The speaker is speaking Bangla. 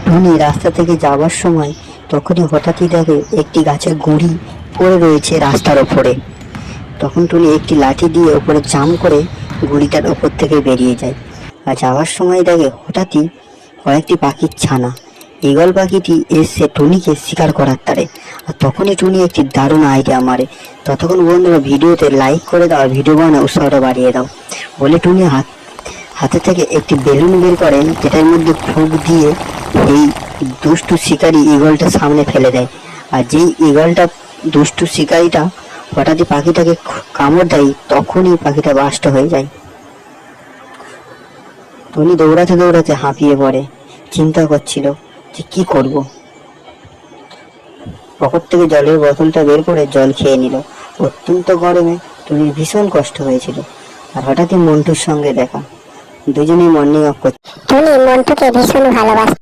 টুনি রাস্তা থেকে যাওয়ার সময় তখনই হঠাৎই দেখে একটি গাছের গুঁড়ি পড়ে রয়েছে রাস্তার ওপরে। তখন টুনি একটি লাঠি দিয়ে ওপরে জাম্প করে গুঁড়িটার ওপর থেকে বেরিয়ে যায়। আর যাওয়ার সময় দেখে হঠাৎই কয়েকটি পাখির ছানা ঈগল পাখিটি এসে টুনিকে শিকার করার তারে। আর তখনই টুনি একটি দারুণ আইডিয়া মারে। ততক্ষণ বন্ধুরা ভিডিওতে লাইক করে দাও, ভিডিও বানানো উৎসাহটা বাড়িয়ে দাও বলে টুনি হাতে থেকে একটি বেলুন বের করেন, যেটার মধ্যে ফুঁক দিয়ে এই দুষ্টু শিকারী ঈগলটা সামনে ফেলে দেয়। আর যেই ঈগলটা দুষ্টু শিকারীটা হঠাৎই পাখিটাকে কামড় দেয়, তখনই পাখিটা বাস্ট হয়ে যায়। টুনি দৌড়াতে দৌড়াতে হাঁপিয়ে পড়ে, চিন্তা করছিল যে কি করব। পকেট থেকে জলের বোতলটা বের করে জল খেয়ে নিল। অত্যন্ত গরমে টুনির ভীষণ কষ্ট হয়েছিল। আর হঠাৎই মন্টুর সঙ্গে দেখা, দুজনেই মর্নিং ওয়াক করছে। টুনি মন্টুকে ভীষণ ভালোবাসে।